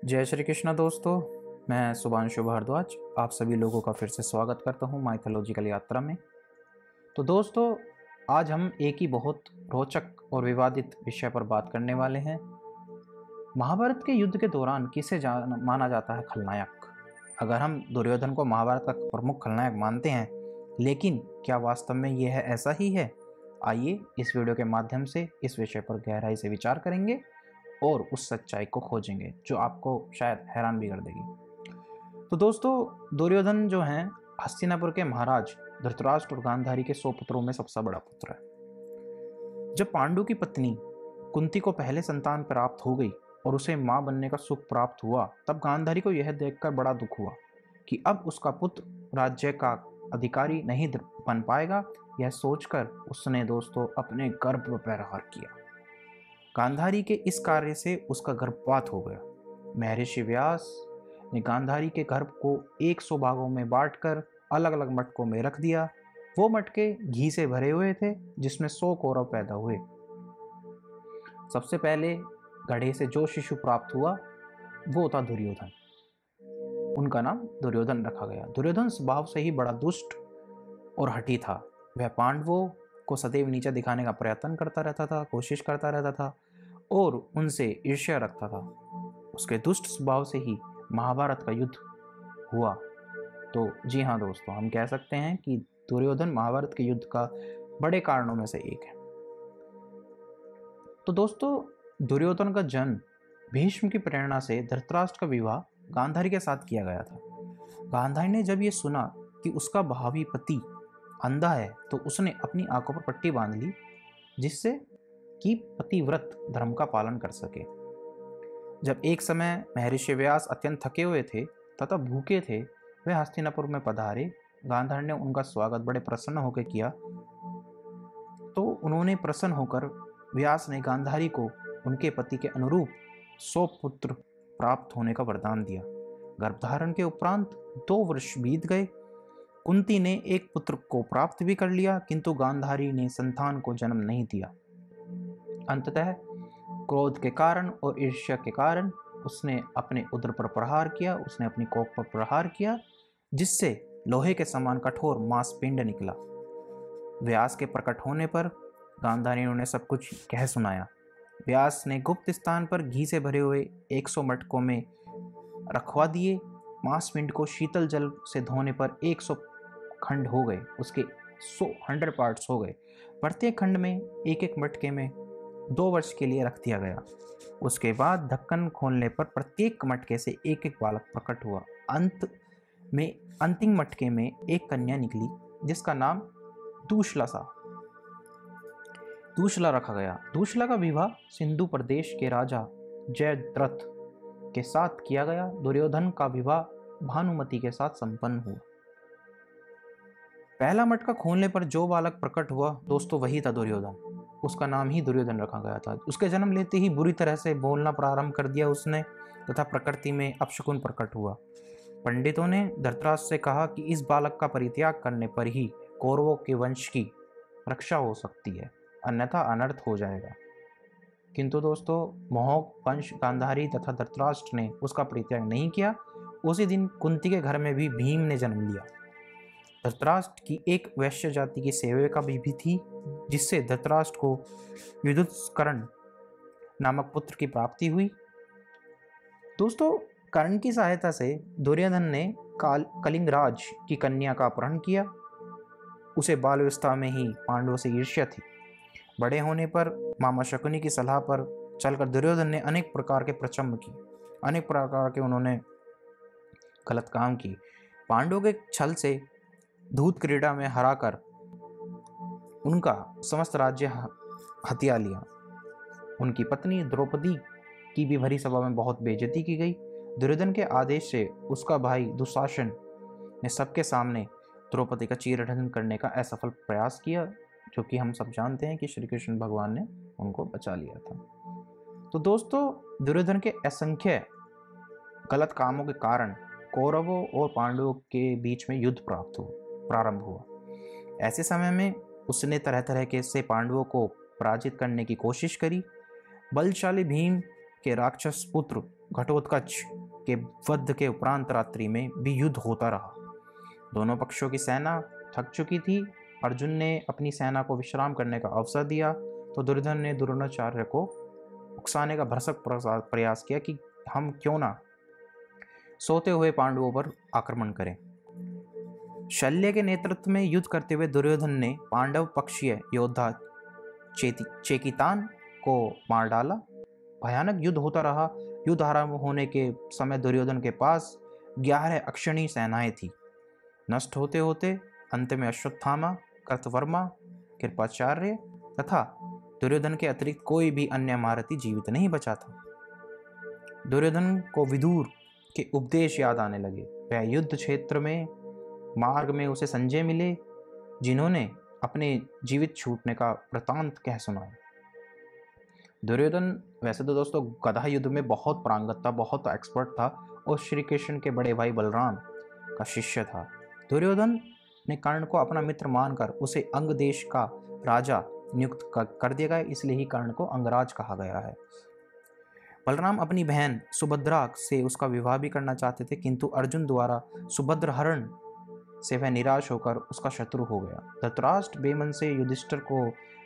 जय श्री कृष्ण दोस्तों। मैं शुभांशु भारद्वाज आप सभी लोगों का फिर से स्वागत करता हूं माइथोलॉजिकल यात्रा में। तो दोस्तों, आज हम एक ही बहुत रोचक और विवादित विषय पर बात करने वाले हैं। महाभारत के युद्ध के दौरान किसे माना जाता है खलनायक? अगर हम दुर्योधन को महाभारत का प्रमुख खलनायक मानते हैं, लेकिन क्या वास्तव में यह ऐसा ही है? आइए इस वीडियो के माध्यम से इस विषय पर गहराई से विचार करेंगे और उस सच्चाई को खोजेंगे जो आपको शायद हैरान भी कर देगी। तो दोस्तों, दुर्योधन जो हैं हस्तिनापुर के महाराज धृतराष्ट्र और गांधारी के 100 पुत्रों में सबसे बड़ा पुत्र है। जब पांडु की पत्नी कुंती को पहले संतान प्राप्त हो गई और उसे मां बनने का सुख प्राप्त हुआ, तब गांधारी को यह देखकर बड़ा दुख हुआ कि अब उसका पुत्र राज्य का अधिकारी नहीं बन पाएगा। यह सोचकर उसने दोस्तों अपने गर्भ पर प्रहार किया। गांधारी के इस कार्य से उसका गर्भपात हो गया। महर्षि व्यास ने गांधारी के गर्भ को 100 भागों में बांटकर अलग अलग मटकों में रख दिया। वो मटके घी से भरे हुए थे जिसमें 100 कौरव पैदा हुए। सबसे पहले गधे से जो शिशु प्राप्त हुआ वो था दुर्योधन। उनका नाम दुर्योधन रखा गया। दुर्योधन स्वभाव से ही बड़ा दुष्ट और हठी था। वह पांडवों को सदैव नीचा दिखाने का प्रयत्न करता रहता था, कोशिश करता रहता था और उनसे ईर्ष्या रखता था। उसके दुष्ट स्वभाव से ही महाभारत का युद्ध हुआ। तो जी हाँ दोस्तों, हम कह सकते हैं कि दुर्योधन महाभारत के युद्ध का बड़े कारणों में से एक है। तो दोस्तों, दुर्योधन का जन्म भीष्म की प्रेरणा से धृतराष्ट्र का विवाह गांधारी के साथ किया गया था। गांधारी ने जब ये सुना कि उसका भावी पति अंधा है तो उसने अपनी आंखों पर पट्टी बांध ली, जिससे कि पतिव्रत धर्म का पालन कर सके। जब एक समय महर्षि व्यास अत्यंत थके हुए थे तथा भूखे थे, वे हस्तिनापुर में पधारे। गांधारी ने उनका स्वागत बड़े प्रसन्न होकर किया। तो उन्होंने प्रसन्न होकर व्यास ने गांधारी को उनके पति के अनुरूप 100 पुत्र प्राप्त होने का वरदान दिया। गर्भधारण के उपरांत 2 वर्ष बीत गए। कुंती ने एक पुत्र को प्राप्त भी कर लिया, किंतु गांधारी ने संतान को जन्म नहीं दिया। अंततः क्रोध के कारण और ईर्ष्या के कारण उसने अपने उदर पर प्रहार किया, उसने अपनी कोख पर प्रहार किया, जिससे लोहे के समान कठोर मांसपिंड निकला। व्यास के प्रकट होने पर गांधारी ने उन्हें सब कुछ कह सुनाया। व्यास ने गुप्त स्थान पर घी से भरे हुए 100 मटकों में रखवा दिए। मांसपिंड को शीतल जल से धोने पर 100 खंड हो गए, उसके 100 पार्ट्स हो गए। प्रत्येक खंड में एक एक मटके में 2 वर्ष के लिए रख दिया गया। उसके बाद ढक्कन खोलने पर प्रत्येक मटके से एक एक बालक प्रकट हुआ। अंत में अंतिम मटके में एक कन्या निकली जिसका नाम दूशला रखा गया। दूशला का विवाह सिंधु प्रदेश के राजा जयद्रथ के साथ किया गया। दुर्योधन का विवाह भानुमति के साथ संपन्न हुआ। पहला मटका खोलने पर जो बालक प्रकट हुआ दोस्तों, वही था दुर्योधन। उसका नाम ही दुर्योधन रखा गया था। उसके जन्म लेते ही बुरी तरह से बोलना प्रारंभ कर दिया उसने, तथा प्रकृति में अपशकुन प्रकट हुआ। पंडितों ने धृतराष्ट्र से कहा कि इस बालक का परित्याग करने पर ही कौरवों के वंश की रक्षा हो सकती है, अन्यथा अनर्थ हो जाएगा। किंतु दोस्तों, मोहक वंश गांधारी तथा धृतराष्ट्र ने उसका परित्याग नहीं किया। उसी दिन कुंती के घर में भी भीम ने जन्म लिया। धृतराष्ट्र की एक वैश्य जाति की सेविका भी थी, जिससे धृतराष्ट्र को युधिष्ठिर नामक पुत्र की प्राप्ति हुई। दोस्तों, कर्ण की सहायता से दुर्योधन ने कलिंगराज की कन्या का अपहरण किया। उसे बाल्यावस्था में ही पांडवों से ईर्ष्या थी। बड़े होने पर मामा शकुनी की सलाह पर चलकर दुर्योधन ने अनेक प्रकार के प्रचंड किए, अनेक प्रकार के उन्होंने गलत काम किए। पांडवों के छल से धूत क्रीड़ा में हराकर उनका समस्त राज्य हथिया लिया। उनकी पत्नी द्रौपदी की भी भरी सभा में बहुत बेइज्जती की गई। दुर्योधन के आदेश से उसका भाई दुशासन ने सबके सामने द्रौपदी का चीरहरण करने का असफल प्रयास किया, जो कि हम सब जानते हैं कि श्री कृष्ण भगवान ने उनको बचा लिया था। तो दोस्तों, दुर्योधन के असंख्य गलत कामों के कारण कौरवों और पांडवों के बीच में युद्ध प्रारंभ हुआ। ऐसे समय में उसने तरह तरह के से पांडवों को पराजित करने की कोशिश करी। बलशाली भीम के राक्षस पुत्र घटोत्कच के वध के उपरांत रात्रि में भी युद्ध होता रहा। दोनों पक्षों की सेना थक चुकी थी। अर्जुन ने अपनी सेना को विश्राम करने का अवसर दिया तो दुर्योधन ने द्रोणाचार्य को उकसाने का भरसक प्रयास किया कि हम क्यों ना सोते हुए पांडवों पर आक्रमण करें। शल्य के नेतृत्व में युद्ध करते हुए दुर्योधन ने पांडव पक्षीय योद्धा चेकितान को मार डाला। भयानक युद्ध होता रहा। युद्ध आरंभ होने के समय दुर्योधन के पास 11 अक्षणी सेनाएं थी। नष्ट होते होते अंत में अश्वत्थामा, कृतवर्मा, कृपाचार्य तथा दुर्योधन के अतिरिक्त कोई भी अन्य महारथी जीवित नहीं बचा था। दुर्योधन को विदुर के उपदेश याद आने लगे। वह युद्ध क्षेत्र में मार्ग में उसे संजय मिले, जिन्होंने अपने जीवित छूटने का वृतांत कह सुनाया। दुर्योधन वैसे तो दोस्तों गदा युद्ध में बहुत पारंगत था, बहुत एक्सपर्ट था और श्री कृष्ण के बड़े भाई बलराम का शिष्य था। दुर्योधन ने कर्ण को अपना मित्र मानकर उसे अंग देश का राजा नियुक्त कर दिया गया, इसलिए ही कर्ण को अंगराज कहा गया है। बलराम अपनी बहन सुभद्रा से उसका विवाह भी करना चाहते थे, किंतु अर्जुन द्वारा सुभद्र हरण से वह निराश होकर उसका शत्रु हो गया। धृतराष्ट्र बेमन से युधिष्ठिर को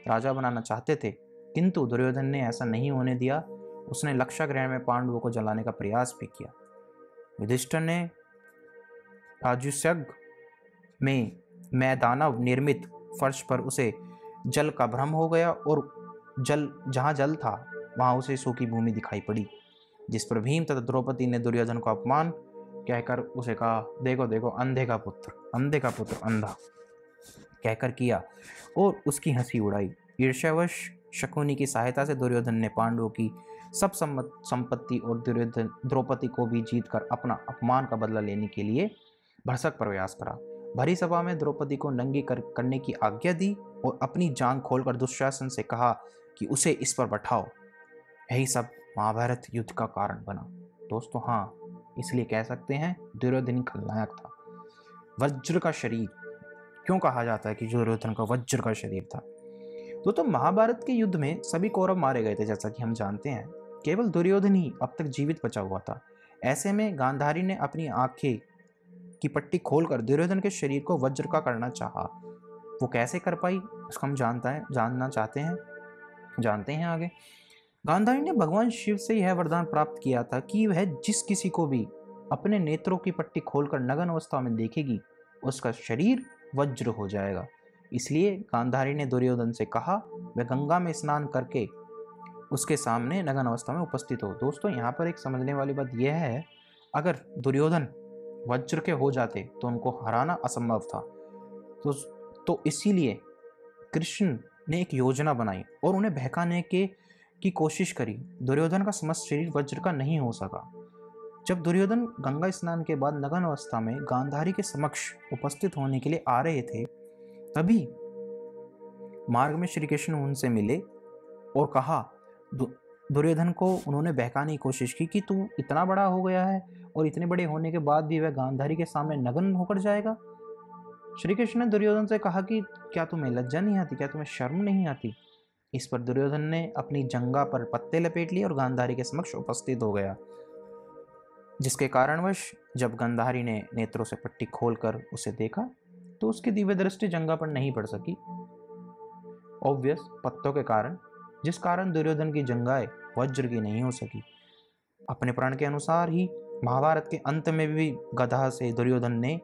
राजा बनाना चाहते थे, किंतु दुर्योधन ने ऐसा नहीं होने दिया। उसने लक्षाग्रहण में पांडवों को जलाने का प्रयास भी किया। युधिष्ठिर ने राजुष्यग में मैदानव निर्मित फर्श पर उसे जल का भ्रम हो गया और जहाँ जल था वहां उसे सूखी भूमि दिखाई पड़ी, जिस पर भीम तथा द्रौपदी ने दुर्योधन को अपमान कहकर उसे कहा, देखो देखो अंधे का पुत्र अंधा कहकर किया और उसकी हंसी उड़ाई। ईर्ष्यावश शकुनी की सहायता से दुर्योधन ने पांडवों की सब संपत्ति और द्रौपदी को भी जीतकर अपना अपमान का बदला लेने के लिए भरसक प्रयास करा। भरी सभा में द्रौपदी को नंगी करने की आज्ञा दी और अपनी जांघ खोलकर दुशासन से कहा कि उसे इस पर बैठाओ। यही सब महाभारत युद्ध का कारण बना। दोस्तों हाँ, इसलिए कह सकते हैं दुर्योधन खलनायक था। वज्र का शरीर क्यों कहा जाता है कि दुर्योधन का वज्र का शरीर था? तो महाभारत के युद्ध में सभी कौरव मारे गए थे, जैसा कि हम जानते हैं। केवल दुर्योधन ही अब तक जीवित बचा हुआ था। ऐसे में गांधारी ने अपनी आंखें की पट्टी खोलकर दुर्योधन के शरीर को वज्र का करना चाहा। वो कैसे कर पाई, इसको हम जानना चाहते हैं, जानते हैं आगे। गांधारी ने भगवान शिव से यह वरदान प्राप्त किया था कि वह जिस किसी को भी अपने नेत्रों की पट्टी खोलकर नग्न अवस्था में देखेगी, उसका शरीर वज्र हो जाएगा। इसलिए गांधारी ने दुर्योधन से कहा वह गंगा में स्नान करके उसके सामने नग्न अवस्था में उपस्थित हो। दोस्तों यहाँ पर एक समझने वाली बात यह है, अगर दुर्योधन वज्र के हो जाते तो उनको हराना असंभव था। तो इसीलिए कृष्ण ने एक योजना बनाई और उन्हें बहकाने की कोशिश करी। दुर्योधन का समस्त शरीर वज्र का नहीं हो सका। जब दुर्योधन गंगा स्नान के बाद नग्न अवस्था में गांधारी के समक्ष उपस्थित होने के लिए आ रहे थे, तभी मार्ग में श्री कृष्ण उनसे मिले और कहा, दुर्योधन को उन्होंने बहकाने की कोशिश की कि तू इतना बड़ा हो गया है और इतने बड़े होने के बाद भी वह गांधारी के सामने नग्न होकर जाएगा। श्री कृष्ण ने दुर्योधन से कहा कि क्या तुम्हें लज्जा नहीं आती, क्या तुम्हें शर्म नहीं आती? इस पर दुर्योधन ने अपनी जंघा पर पत्ते लपेट लिए और गांधारी के समक्ष उपस्थित हो गया, जिसके कारणवश जब गांधारी ने नेत्रों से पट्टी खोलकर उसे देखा तो उसकी दिव्य दृष्टि जंघा पर नहीं पड़ सकी, ऑब्वियस पत्तों के कारण, जिस कारण दुर्योधन की जंघाएं वज्र की नहीं हो सकी। अपने प्रण के अनुसार ही महाभारत के अंत में भी गदा से दुर्योधन ने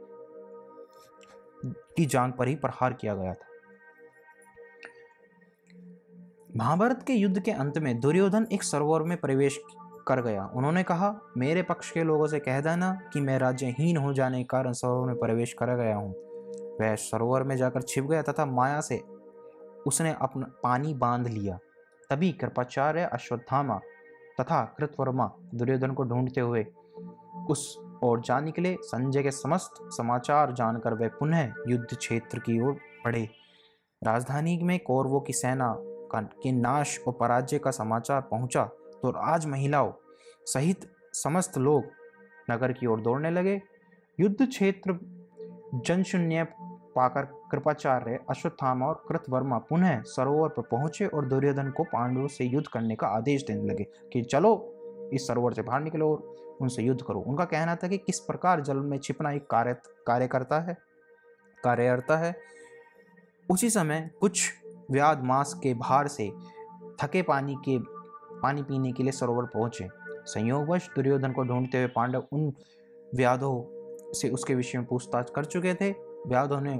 की जांघ पर ही प्रहार किया गया था। महाभारत के युद्ध के अंत में दुर्योधन एक सरोवर में प्रवेश कर गया। उन्होंने कहा, मेरे पक्ष के लोगों से कह देना कि मैं राज्यहीन हो जाने के कारण सरोवर में प्रवेश कर गया हूँ। वह सरोवर में जाकर छिप गया तथा माया से उसने अपना पानी बांध लिया। तभी कृपाचार्य, अश्वत्थामा तथा कृतवर्मा दुर्योधन को ढूंढते हुए उस ओर जा निकले। संजय के समस्त समाचार जानकर वे पुनः युद्ध क्षेत्र की ओर बढ़े। राजधानी में कौरवों की सेना के नाश और पराजय का समाचार पहुंचा तो राज महिलाओं सहित समस्त लोग नगर की ओर दौड़ने लगे। युद्ध क्षेत्र जनशून्य पाकर कृपाचार्य, अश्वत्थामा और कृतवर्मा पुनः सरोवर पर पहुंचे और दुर्योधन को पांडवों से युद्ध करने का आदेश देने लगे कि चलो इस सरोवर से बाहर निकलो और उनसे युद्ध करो। उनका कहना था कि किस प्रकार जल में छिपना एक कार्य करता है। उसी समय कुछ व्याध मांस के भार से थके पानी पानी पीने के लिए सरोवर पहुंचे। संयोगवश दुर्योधन को ढूंढते हुए पांडव उन व्याधों से उसके विषय में पूछताछ कर चुके थे। व्याधों ने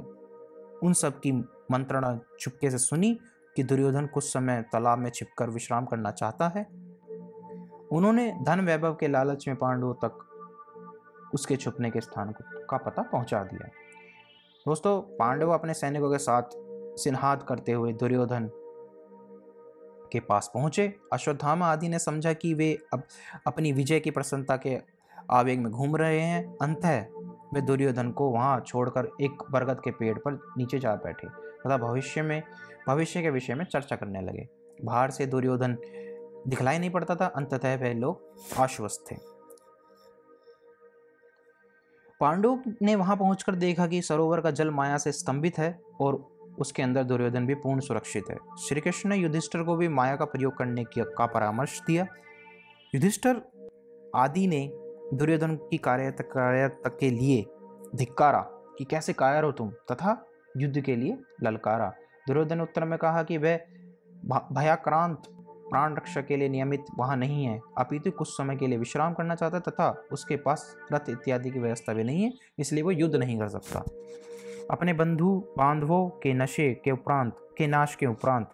उन सब की मंत्रणा चुपके से सुनी कि दुर्योधन कुछ समय तालाब में छिपकर विश्राम करना चाहता है। उन्होंने धन वैभव के लालच में पांडवों तक उसके छुपने के स्थान का पता पहुंचा दिया। दोस्तों, पांडव अपने सैनिकों के साथ सिन्हाद करते हुए दुर्योधन के पास पहुंचे। अश्वत्थामा आदि ने समझा कि वे अब अपनी विजय की प्रसन्नता के आवेग में घूम रहे हैं। अंततः वे दुर्योधन को वहां छोड़कर एक बरगद के पेड़ पर नीचे जा बैठे तथा भविष्य के विषय में चर्चा करने लगे। बाहर से दुर्योधन दिखलाई नहीं पड़ता था। अंततः वे लोग आश्वस्त थे। पांडवों ने वहां पहुंचकर देखा कि सरोवर का जल माया से स्तंभित है और उसके अंदर दुर्योधन भी पूर्ण सुरक्षित है। श्री कृष्ण ने युधिष्ठिर को भी माया का प्रयोग करने का परामर्श दिया। युधिष्ठिर आदि ने दुर्योधन की कायरता के लिए धिक्कारा कि कैसे कायर हो तुम, तथा युद्ध के लिए ललकारा। दुर्योधन ने उत्तर में कहा कि वह भयाक्रांत प्राण रक्षा के लिए नियमित वहां नहीं है, अपितु कुछ समय के लिए विश्राम करना चाहता है तथा उसके पास रथ इत्यादि की व्यवस्था भी नहीं है, इसलिए वो युद्ध नहीं कर सकता। अपने बंधु बांधवों के नाश के उपरांत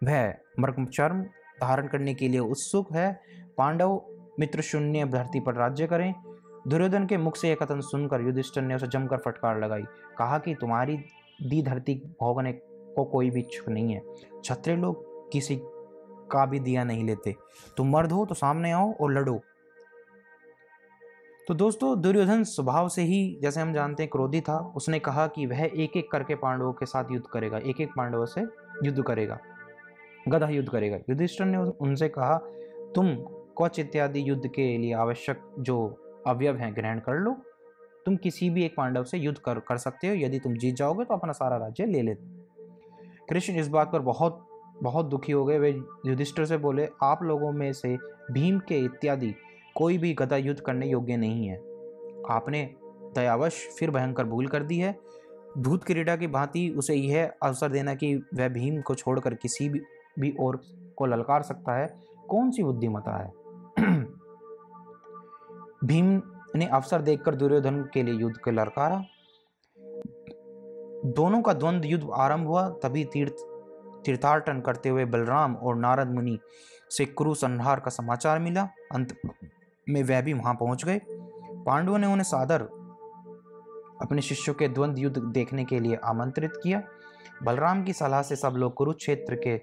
वह मृगचर्म धारण करने के लिए उत्सुक है। पांडव मित्र शून्य धरती पर राज्य करें। दुर्योधन के मुख से यह कथन सुनकर युधिष्ठिर ने उसे जमकर फटकार लगाई। कहा कि तुम्हारी दी धरती भोगने को कोई भी इच्छुक नहीं है। क्षत्रिय लोग किसी का भी दिया नहीं लेते। तुम मर्द हो तो सामने आओ और लड़ो। तो दोस्तों, दुर्योधन स्वभाव से ही, जैसे हम जानते हैं, क्रोधी था। उसने कहा कि वह एक एक करके पांडवों के साथ युद्ध करेगा, एक एक पांडवों से युद्ध करेगा, गदा युद्ध करेगा। युधिष्ठिर ने उनसे कहा, तुम कवच इत्यादि युद्ध के लिए आवश्यक जो अवयव हैं ग्रहण कर लो। तुम किसी भी एक पांडव से युद्ध कर सकते हो। यदि तुम जीत जाओगे तो अपना सारा राज्य ले लेते। कृष्ण इस बात पर बहुत दुखी हो गए। वे युधिष्ठिर से बोले, आप लोगों में से भीम के इत्यादि कोई भी गदा युद्ध करने योग्य नहीं है। आपने दयावश फिर भयंकर भूल कर दी है। धूत क्रीड़ा की भांति उसे यह अवसर देना कि वह भीम को छोड़कर किसी भी और को ललकार सकता है, कौन सी बुद्धिमता है। भीम ने अवसर देखकर दुर्योधन के लिए युद्ध को ललकारा। दोनों का द्वंद्व युद्ध आरंभ हुआ। तभी तीर्थाटन करते हुए बलराम और नारद मुनि से कुरु संहार का समाचार मिला। अंत में वह भी वहां पहुंच गए। पांडवों ने उन्हें सादर अपने शिष्यों के द्वंद्व युद्ध देखने के लिए आमंत्रित किया। बलराम की सलाह से सब लोग कुरुक्षेत्र के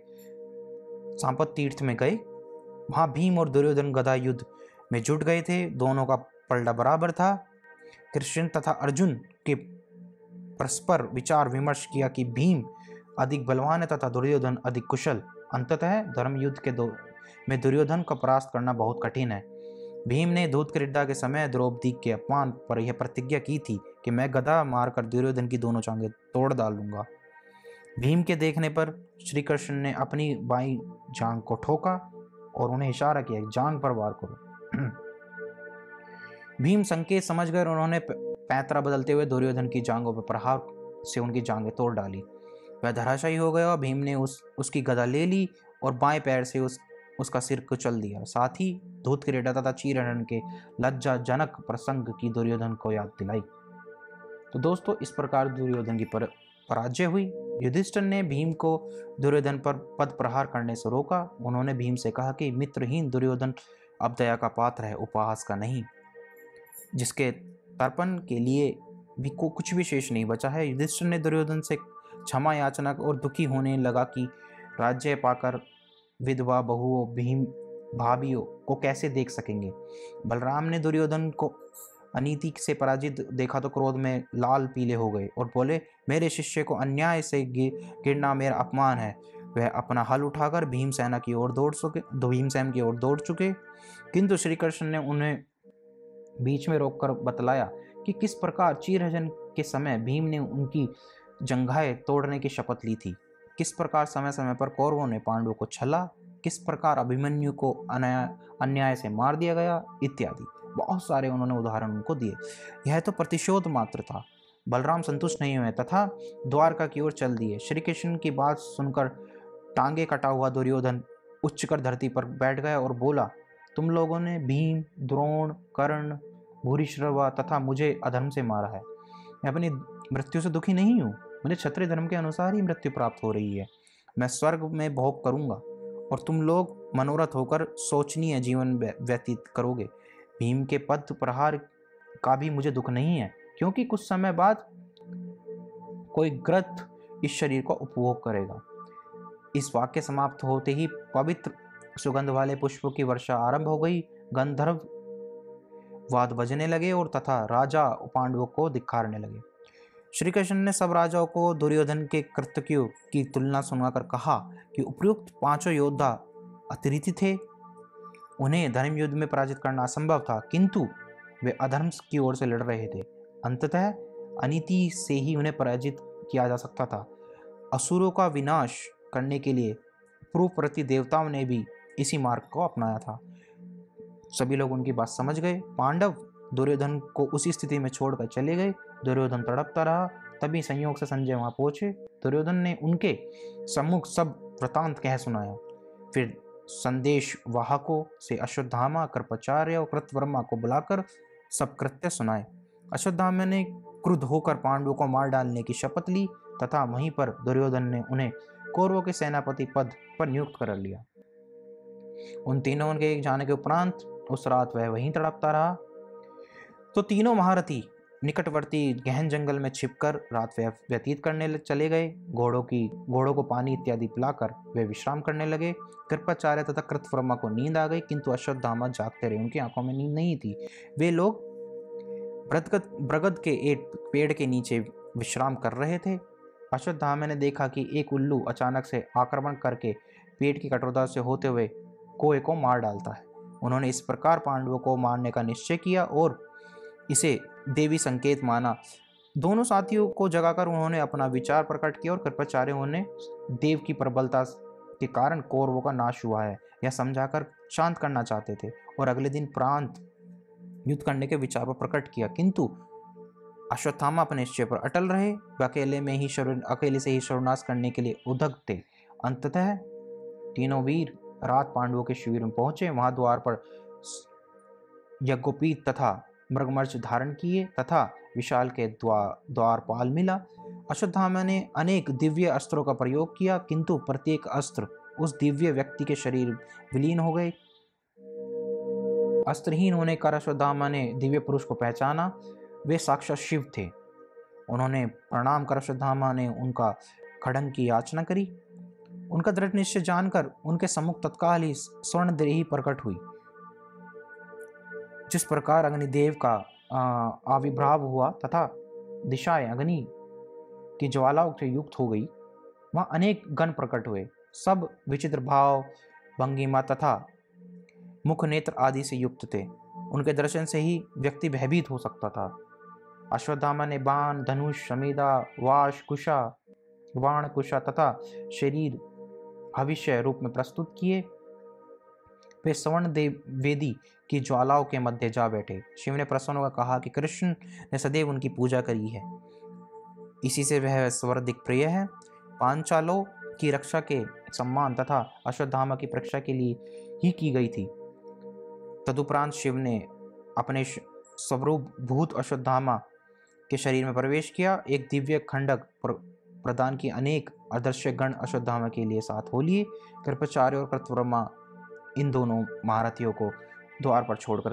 सांपत तीर्थ में गए। वहां भीम और दुर्योधन गदा युद्ध में जुट गए थे। दोनों का पलड़ा बराबर था। कृष्ण तथा अर्जुन के परस्पर विचार विमर्श किया कि भीम अधिक बलवान है तथा दुर्योधन अधिक कुशल। अंततः धर्म युद्ध में दुर्योधन का परास्त करना बहुत कठिन है। भीम ने दूत क्रीड़ा के समय द्रौपदी के अपमान पर यह प्रतिज्ञा की थी कि मैं गदा मारकर दुर्योधन की दोनों जांघें तोड़ डालूंगा। भीम के देखने पर श्री कृष्ण ने अपनी बाईं जांघ को ठोका और उन्हें इशारा किया, जांघ पर वार करो। भीम संकेत समझ गए और उन्होंने पैंतरा बदलते हुए दुर्योधन की जांघों पर प्रहार से उनकी जांघें तोड़ डाली। वह धराशायी हो गया और भीम ने उसकी गदा ले ली और बाएं पैर से उसका सिर कुचल दिया। साथ ही धूत क्रीड़ा तथा चीरहरण के लज्जाजनक प्रसंग की दुर्योधन को याद दिलाई। तो दोस्तों, इस प्रकार दुर्योधन की पराजय हुई। युधिष्ठिर ने भीम को दुर्योधन पर पद प्रहार करने से रोका। उन्होंने भीम से कहा कि मित्रहीन दुर्योधन अब दया का पात्र है, उपहास का नहीं, जिसके तर्पण के लिए भी कुछ भी शेष नहीं बचा है। युधिष्ठिर ने दुर्योधन से क्षमा याचना और दुखी होने लगा कि राज्य पाकर विधवा बहुओं भीम भाभियों को कैसे देख सकेंगे। बलराम ने दुर्योधन को अनीति से पराजित देखा तो क्रोध में लाल पीले हो गए और बोले, मेरे शिष्य को अन्याय से गिरना मेरा अपमान है। वह अपना हल उठाकर भीमसेन की ओर दौड़ चुके, किंतु श्री कृष्ण ने उन्हें बीच में रोककर बतलाया कि किस प्रकार चीरहरण के समय भीम ने उनकी जंघाएं तोड़ने की शपथ ली थी, किस प्रकार समय समय पर कौरवों ने पांडवों को छला, किस प्रकार अभिमन्यु को अन्याय से मार दिया गया इत्यादि बहुत सारे उन्होंने उदाहरण उनको दिए। यह तो प्रतिशोध मात्र था। बलराम संतुष्ट नहीं हुए तथा द्वारका की ओर चल दिए। श्री कृष्ण की बात सुनकर टांगे कटा हुआ दुर्योधन उच्चकर धरती पर बैठ गया और बोला, तुम लोगों ने भीम, द्रोण, कर्ण, भूरिश्रवा तथा मुझे अधर्म से मारा है। मैं अपनी मृत्यु से दुखी नहीं हूँ। मुझे क्षत्रिय धर्म के अनुसार ही मृत्यु प्राप्त हो रही है। मैं स्वर्ग में भोग करूंगा और तुम लोग मनोरथ होकर शोचनीय जीवन व्यतीत करोगे। भीम के पद प्रहार का भी मुझे दुख नहीं है, क्योंकि कुछ समय बाद कोई ग्रथ इस शरीर को उपभोग करेगा। इस वाक्य समाप्त होते ही पवित्र सुगंध वाले पुष्पों की वर्षा आरंभ हो गई। गंधर्व वाद बजने लगे और तथा राजा पांडवों को धिक्कारने लगे। श्री कृष्ण ने सब राजाओं को दुर्योधन के कृत्यों की तुलना सुनाकर कहा कि उपयुक्त पांचों योद्धा अतिरिक्त थे। उन्हें धर्म युद्ध में पराजित करना असंभव था, किंतु वे अधर्म की ओर से लड़ रहे थे। अंततः अनीति से ही उन्हें पराजित किया जा सकता था। असुरों का विनाश करने के लिए पूर्व प्रति देवताओं ने भी इसी मार्ग को अपनाया था। सभी लोग उनकी बात समझ गए। पांडव दुर्योधन को उसी स्थिति में छोड़कर चले गए। दुर्योधन तड़पता रहा। तभी संयोग से संजय वहां पहुंचे। दुर्योधन ने उनके सम्मुख सब वृतांत कह सुनाया। फिर संदेश वाहकों से अश्वत्थामा, कृपाचार्य और कृतवर्मा को बुलाकर सब कृत्य सुनाए। अश्वत्थामा ने क्रुद्ध होकर पांडवों को मार डालने की शपथ ली तथा वहीं पर दुर्योधन ने उन्हें कौरवों के सेनापति पद पर नियुक्त कर लिया। उन तीनों के एक जाने के उपरांत उस रात वह वहीं तड़पता रहा। तो तीनों महारथी निकटवर्ती गहन जंगल में छिपकर रात व्यतीत करने चले गए। घोड़ों को पानी इत्यादि पिलाकर वे विश्राम करने लगे। कृपाचार्य तथा कृतवर्मा को नींद आ गई, किंतु अश्वत्थामा जागते रहे। उनकी आंखों में नींद नहीं थी। वे लोग बरगद के एक पेड़ के नीचे विश्राम कर रहे थे। अश्वत्थामा ने देखा कि एक उल्लू अचानक से आक्रमण करके पेट की कठोरता से होते हुए कोए को मार डालता है। उन्होंने इस प्रकार पांडवों को मारने का निश्चय किया और इसे देवी संकेत माना। दोनों साथियों को जगाकर उन्होंने अपना विचार प्रकट किया और कृपाचार्यों ने देव की प्रबलता के कारण कौरवों का नाश हुआ है यह समझाकर शांत करना चाहते थे और अगले दिन प्रांत युद्ध करने के विचार पर प्रकट किया, किंतु अश्वत्थामा अपने निश्चय पर अटल रहे। वे अकेले से ही सर्वनाश करने के लिए उद्यत थे। अंततः तीनों वीर रात पांडवों के शिविर में पहुंचे। वहां द्वार पर यज्ञोपीत तथा मृगमर्च धारण किए तथा विशाल के द्वारपाल मिला। अश्वत्थामा ने अनेक दिव्य अस्त्रों का प्रयोग किया, किंतु प्रत्येक अस्त्र उस दिव्य व्यक्ति के शरीर विलीन हो गए। अस्त्रहीन होने कर अश्वत्थामा ने दिव्य पुरुष को पहचाना। वे साक्षात शिव थे। उन्होंने प्रणाम कर अश्वत्थामा ने उनका खड्ग की याचना करी। उनका दृढ़ निश्चय जानकर उनके सम्मुख तत्काल ही स्वर्ण देही प्रकट हुई। जिस प्रकार अग्निदेव का आविर्भाव हुआ तथा दिशाएं अग्नि की ज्वालाओं से युक्त हो गई, वहाँ अनेक गण प्रकट हुए। सब विचित्र भाव, भंगिमा तथा मुख नेत्र आदि से युक्त थे। उनके दर्शन से ही व्यक्ति भयभीत हो सकता था। अश्वत्थामा ने बाण, धनुष, समीदा, वाश, कुशा, वाण, कुशा तथा शरीर भविष्य रूप में प्रस्तुत किए। वे स्वर्ण वेदी की ज्वालाओं के मध्य जा बैठे। शिव ने प्रसन्न होकर कहा कि कृष्ण ने सदैव उनकी पूजा करी है, इसी से वह सर्वाधिक प्रिय है। पांचालों की रक्षा के सम्मान तथा अश्वत्थामा की परीक्षा के लिए ही की गई थी। तदुपरांत शिव ने अपने स्वरूप भूत अश्वत्थामा के शरीर में प्रवेश किया। एक दिव्य खंडक प्रदान की अनेक अदृश्य गण अश्वत्थामा के लिए साथ हो लिए। कृपाचार्य और कृतवर्मा इन दोनों महारथियों को द्वार पर छोड़कर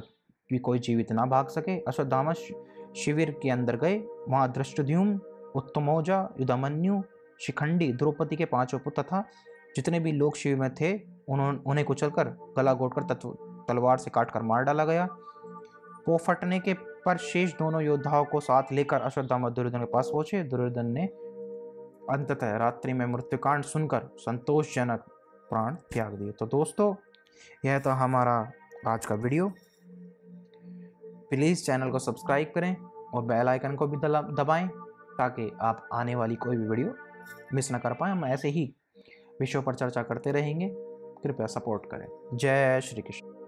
कि कोई जीवित ना भाग सके अश्वत्थामा शिविर के अंदर गए। वहां धृष्टद्युम्न, उत्तमौजा, युधामन्यु, शिखंडी, द्रौपदी के पांचों पुत्र तथा जितने भी लोग शिविर में थे उन्हें कुचलकर गला घोटकर तलवार से काटकर मार डाला गया। वो फटने के पर शेष दोनों योद्धाओं को साथ लेकर अश्वत्थामा दुर्योधन के पास पहुंचे। दुर्योधन ने अंततः रात्रि में मृत्युकांड सुनकर संतोषजनक प्राण त्याग दिए। तो दोस्तों, यह था हमारा आज का वीडियो। प्लीज़ चैनल को सब्सक्राइब करें और बेल आइकन को भी दबाएं ताकि आप आने वाली कोई भी वीडियो मिस ना कर पाएं। हम ऐसे ही विषयों पर चर्चा करते रहेंगे। कृपया सपोर्ट करें। जय श्री कृष्ण।